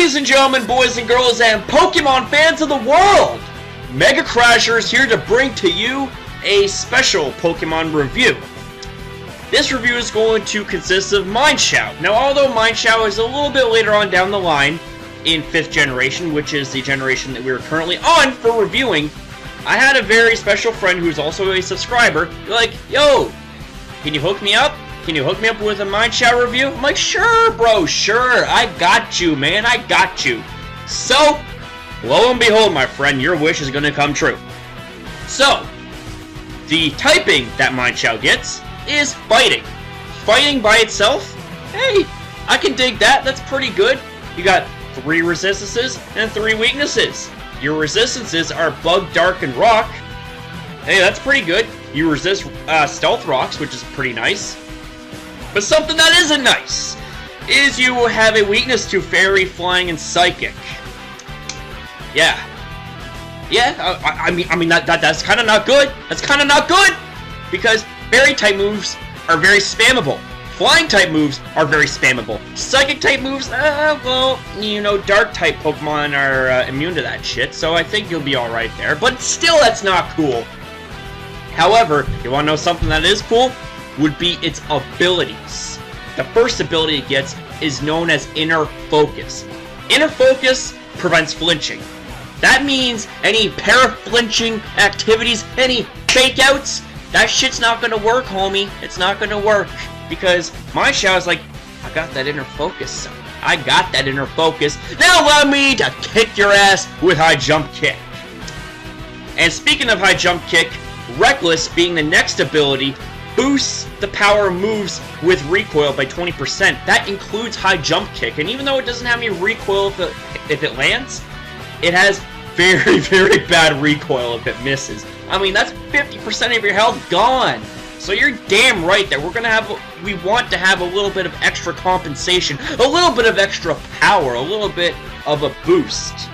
Ladies and gentlemen, boys and girls, and Pokemon fans of the world, Mega Crasher is here to bring to you a special Pokemon review. This review is going to consist of Mienshao. Now, although Mienshao is a little bit later on down the line in 5th generation, which is the generation that we are currently on for reviewing, I had a very special friend who's also a subscriber like, yo, can you hook me up? Can you hook me up with a Mienshao review? I'm like, sure, bro, sure. I got you, man. I got you. So, lo and behold, my friend, your wish is going to come true. So, the typing that Mienshao gets is fighting. Fighting by itself? Hey, I can dig that. That's pretty good. You got 3 resistances and 3 weaknesses. Your resistances are Bug, Dark, and Rock. Hey, that's pretty good. You resist Stealth Rocks, which is pretty nice. But something that isn't nice is you have a weakness to Fairy, Flying, and Psychic. Yeah. Yeah, I mean that's kind of not good. That's kind of not good because Fairy type moves are very spammable. Flying type moves are very spammable. Psychic type moves, well, you know, Dark type Pokemon are immune to that shit, so I think you'll be alright there. But still, that's not cool. However, you want to know something that is cool? Would be its abilities. The first ability it gets is known as Inner Focus. Inner Focus prevents flinching. That means any para-flinching activities, any fake-outs, that shit's not gonna work, homie. It's not gonna work. Because Mienshao is like, I got that Inner Focus, son. I got that Inner Focus. Now allow me to kick your ass with High Jump Kick. And speaking of High Jump Kick, Reckless being the next ability boosts the power moves with recoil by 20%. That includes High Jump Kick, and even though it doesn't have any recoil if it lands, it has very, very bad recoil if it misses. I mean, that's 50% of your health gone. So you're damn right that we want to have a little bit of extra compensation, a little bit of extra power, a little bit of a boost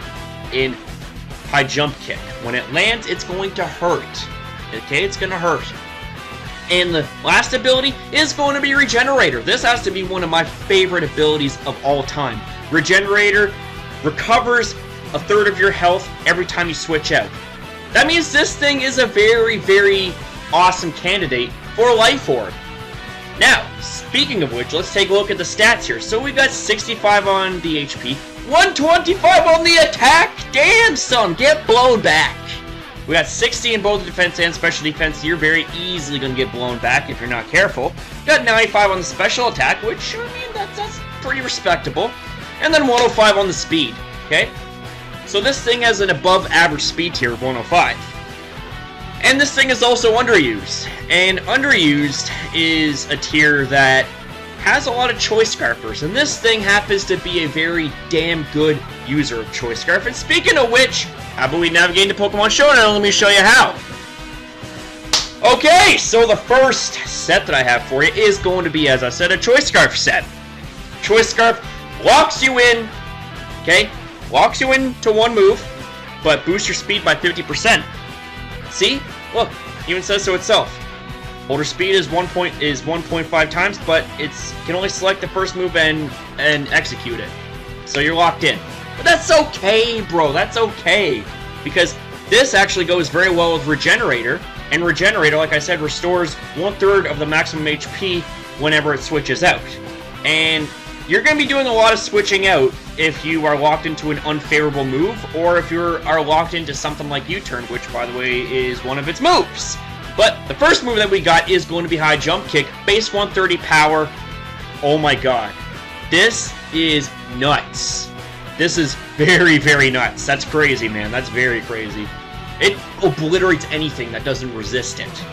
in High Jump Kick. When it lands, it's going to hurt. Okay, it's going to hurt. And the last ability is going to be Regenerator. This has to be one of my favorite abilities of all time. Regenerator recovers 1/3 of your health every time you switch out. That means this thing is a very, very awesome candidate for Life Orb. Now, speaking of which, let's take a look at the stats here. So we've got 65 on the HP, 125 on the attack. Damn, son, get blown back. We got 60 in both defense and special defense. You're very easily going to get blown back if you're not careful. Got 95 on the special attack, which, I mean, that's pretty respectable. And then 105 on the speed, okay? So this thing has an above average speed tier of 105. And this thing is also underused. And underused is a tier that has a lot of Choice Scarfers. And this thing happens to be a very damn good user of Choice Scarf. And speaking of which, how about we navigate into Pokemon Showdown? Let me show you how. Okay, so the first set that I have for you is going to be, as I said, a Choice Scarf set. Choice Scarf locks you in, okay? Locks you into one move, but boosts your speed by 50%. See? Look, even says so itself. Older speed is 1.5 times, but it can only select the first move and execute it. So you're locked in. But that's okay, bro. That's okay. Because this actually goes very well with Regenerator. And Regenerator, like I said, restores 1/3 of the maximum HP whenever it switches out. And you're going to be doing a lot of switching out if you are locked into an unfavorable move, or if you are locked into something like U-Turn, which, by the way, is one of its moves. But the first move that we got is going to be High Jump Kick, base 130 power. Oh my god. This is nuts. This is very, very nuts. That's crazy, man. That's very crazy. It obliterates anything that doesn't resist it.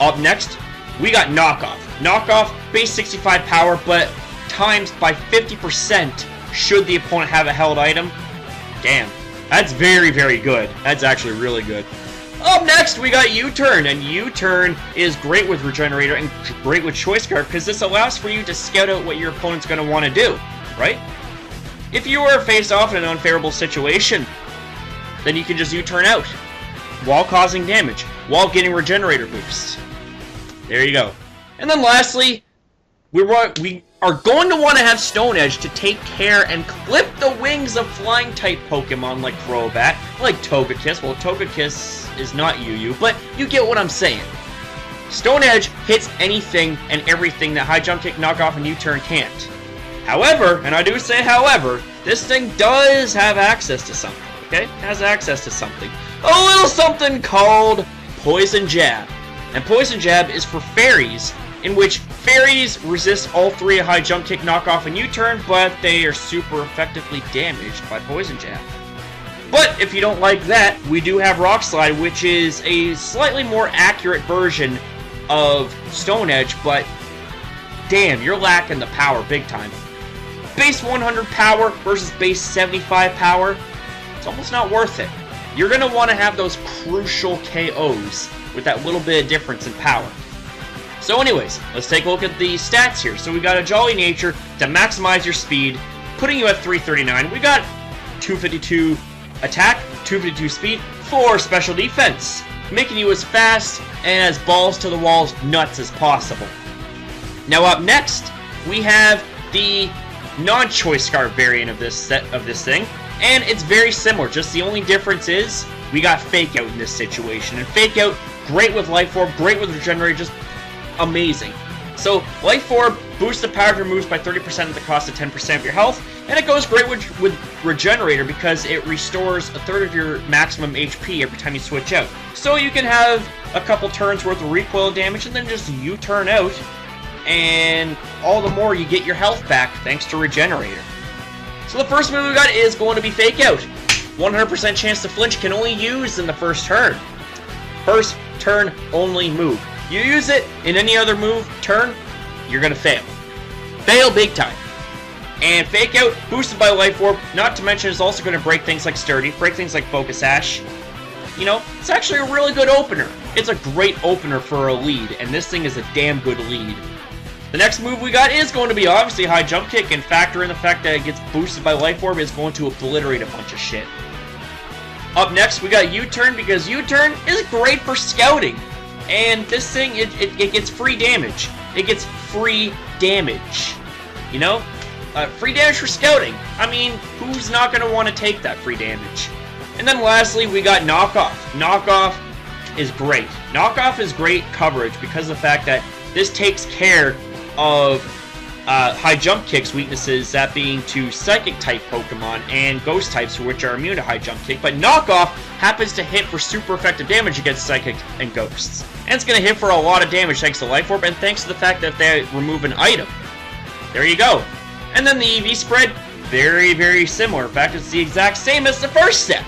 Up next, we got Knockoff. Knockoff, base 65 power, but times by 50% should the opponent have a held item. Damn. That's very, very good. That's actually really good. Up next, we got U-Turn, and U-Turn is great with Regenerator and great with Choice Scarf because this allows for you to scout out what your opponent's going to want to do, right? If you are faced off in an unfavorable situation, then you can just U-Turn out while causing damage, while getting Regenerator boosts. There you go. And then lastly, we are going to want to have Stone Edge to take care and clip the wings of flying-type Pokemon like Crobat, like Togekiss. Well, Togekiss is not UU, but you get what I'm saying. Stone Edge hits anything and everything that High Jump Kick, Knockoff, and U-Turn can't. However, and I do say however, this thing does have access to something, okay? It has access to something. A little something called Poison Jab. And Poison Jab is for fairies, in which fairies resist all three High Jump Kick, Knockoff, and U-Turn, but they are super effectively damaged by Poison Jab. But if you don't like that, we do have Rock Slide, which is a slightly more accurate version of Stone Edge, but damn, you're lacking the power big time. Base 100 power versus base 75 power, it's almost not worth it. You're going to want to have those crucial KOs with that little bit of difference in power. So anyways, let's take a look at the stats here. So we got a Jolly Nature to maximize your speed, putting you at 339. We got 252 attack, 252 speed, 4 special defense, making you as fast and as balls to the walls nuts as possible. Now up next, we have the non-Choice Scarf variant of this thing, and it's very similar. Just the only difference is we got Fake Out in this situation, and Fake Out, great with Life Orb, great with Regenerator, just amazing. So Life Orb boosts the power of your moves by 30% at the cost of 10% of your health, and it goes great with Regenerator because it restores a third of your maximum HP every time you switch out. So you can have a couple turns worth of recoil damage and then just U-turn out, and all the more you get your health back thanks to Regenerator. So the first move we got is going to be Fake Out. 100% chance to flinch, can only use in the first turn. First turn only move. You use it in any other turn, you're going to fail. Fail big time. And Fake Out, boosted by Life Orb, not to mention it's also going to break things like Sturdy, break things like Focus Sash. You know, it's actually a really good opener. It's a great opener for a lead, and this thing is a damn good lead. The next move we got is going to be obviously High Jump Kick, and factor in the fact that it gets boosted by Life Orb is going to obliterate a bunch of shit. Up next, we got U-Turn, because U-Turn is great for scouting. And this thing, it gets free damage. It gets free damage. You know? Free damage for scouting. I mean, who's not going to want to take that free damage? And then lastly, we got Knockoff. Knockoff is great. Knockoff is great coverage because of the fact that this takes care of High Jump Kick's weaknesses, that being to Psychic-type Pokemon and Ghost types, which are immune to High Jump Kick, but Knockoff happens to hit for super effective damage against Psychic and Ghosts. And it's going to hit for a lot of damage thanks to Life Orb, and thanks to the fact that they remove an item. There you go. And then the EV spread, very, very similar. In fact, it's the exact same as the first set.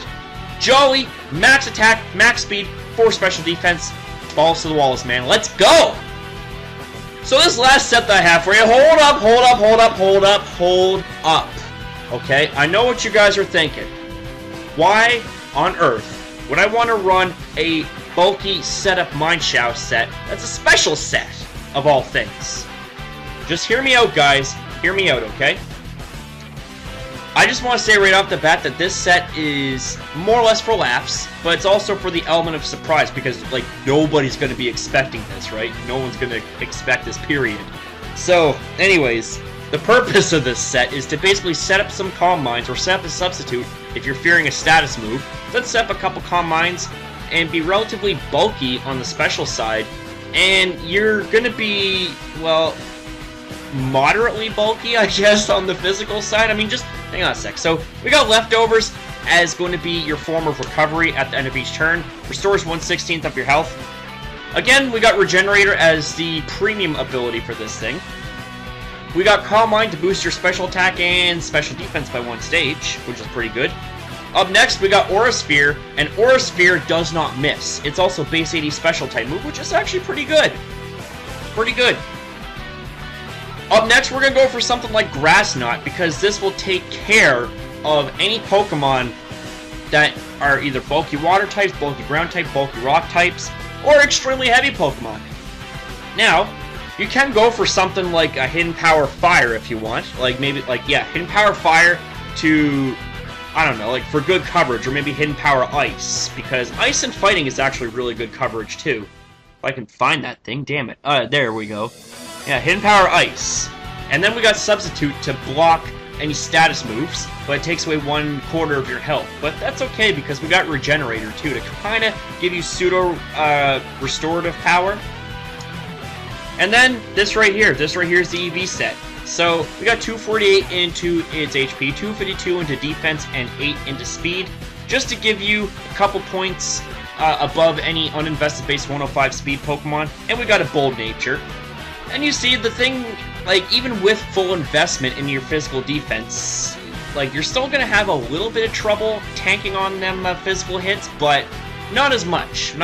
Jolly, max attack, max speed, 4 special defense, balls to the walls, man. Let's go! So this last set that I have for you, hold up, hold up, hold up, hold up, hold up. Okay, I know what you guys are thinking. Why on earth would I want to run a bulky setup Mienshao set that's a special set, of all things? Just hear me out, guys. Hear me out, okay? I just want to say right off the bat that this set is more or less for laughs, but it's also for the element of surprise, because, like, nobody's going to be expecting this, right? No one's going to expect this, period. So, anyways, the purpose of this set is to basically set up some Calm Minds, or set up a substitute if you're fearing a status move. Let's set up a couple Calm Minds and be relatively bulky on the special side, and you're going to be, well, moderately bulky, I guess, on the physical side. I mean, just hang on a sec. So we got Leftovers as going to be your form of recovery at the end of each turn. Restores 1/16 of your health. Again, we got Regenerator as the premium ability for this thing. We got Calm Mind to boost your special attack and special defense by 1 stage, which is pretty good. Up next, we got Aura Sphere, and Aura Sphere does not miss. It's also base 80 special type move, which is actually pretty good. Pretty good. Up next, we're going to go for something like Grass Knot, because this will take care of any Pokemon that are either bulky water types, bulky ground type, bulky rock types, or extremely heavy Pokemon. Now, you can go for something like a Hidden Power Fire if you want. Like, maybe, like, yeah, Hidden Power Fire to, I don't know, like, for good coverage, or maybe Hidden Power Ice, because Ice and Fighting is actually really good coverage, too. If I can find that thing, damn it. There we go. Yeah, Hidden Power Ice. And then we got Substitute to block any status moves, but it takes away 1/4 of your health. But that's okay because we got Regenerator too to kind of give you pseudo restorative power. And then this right here is the EV set. So we got 248 into its HP, 252 into defense, and 8 into speed, just to give you a couple points above any uninvested base 105 speed Pokemon. And we got a Bold Nature. And you see the thing, like, even with full investment in your physical defense, like, you're still gonna have a little bit of trouble tanking on them physical hits, but not as much.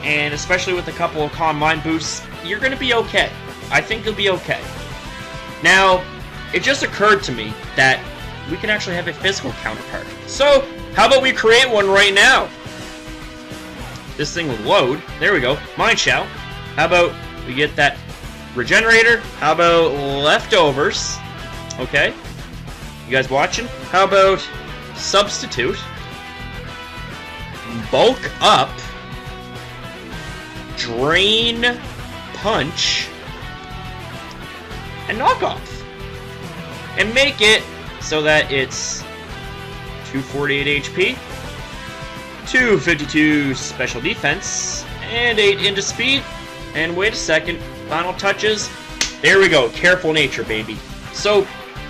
And especially with a couple of Calm Mind boosts, you're gonna be okay. I think you'll be okay. Now, it just occurred to me that we can actually have a physical counterpart. So, how about we create one right now? This thing will load. There we go. Mienshao. How about we get that Regenerator? How about Leftovers? Okay. You guys watching? How about Substitute? Bulk Up. Drain Punch. And Knockoff. And make it so that it's 248 HP, 252 special defense, and 8 into speed. And wait a second, final touches. There we go, Careful Nature, baby. So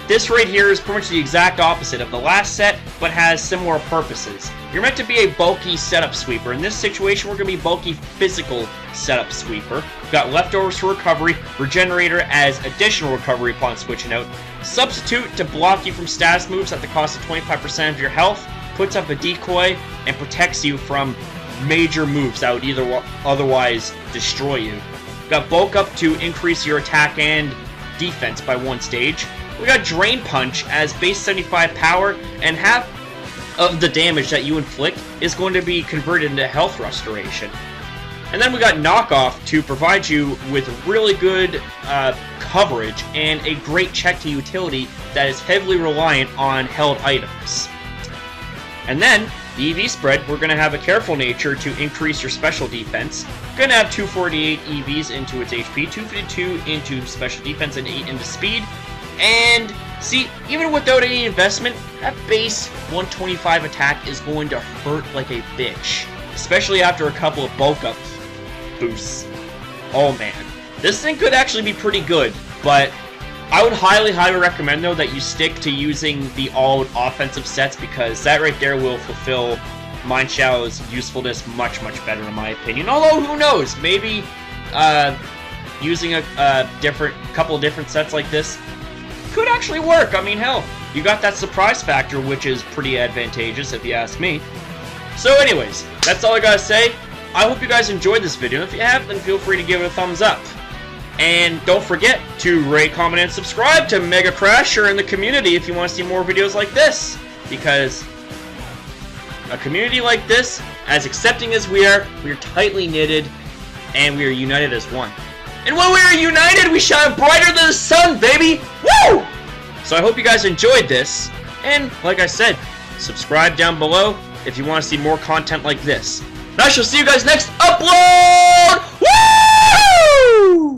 this right here is pretty much the exact opposite of the last set, but has similar purposes. You're meant to be a bulky setup sweeper. In this situation, we're going to be bulky physical setup sweeper. We've got Leftovers for recovery, Regenerator as additional recovery upon switching out, Substitute to block you from status moves at the cost of 25% of your health, puts up a decoy, and protects you from major moves that would either otherwise destroy you. We've got Bulk Up to increase your attack and defense by 1 stage. We got Drain Punch as base 75 power, and half of the damage that you inflict is going to be converted into health restoration. And then we got Knockoff to provide you with really good coverage and a great check to utility that is heavily reliant on held items. And then the EV spread, we're going to have a Careful Nature to increase your special defense. We're going to have 248 EVs into its HP, 252 into special defense, and 8 into speed. And see, even without any investment, that base 125 attack is going to hurt like a bitch. Especially after a couple of bulk up boosts. Oh man. This thing could actually be pretty good, but I would highly recommend though that you stick to using the all offensive sets, because that right there will fulfill Mienshao's usefulness much better in my opinion. Although who knows, maybe using a couple of different sets like this could actually work. I mean, hell, you got that surprise factor, which is pretty advantageous if you ask me. So anyways, that's all I gotta say. I hope you guys enjoyed this video. If you have, then feel free to give it a thumbs up. And don't forget to rate, comment, and subscribe to Mega Crasher in the community if you want to see more videos like this. Because a community like this, as accepting as we are tightly knitted, and we are united as one. And when we are united, we shine brighter than the sun, baby! Woo! So I hope you guys enjoyed this. And like I said, subscribe down below if you want to see more content like this. And I shall see you guys next upload!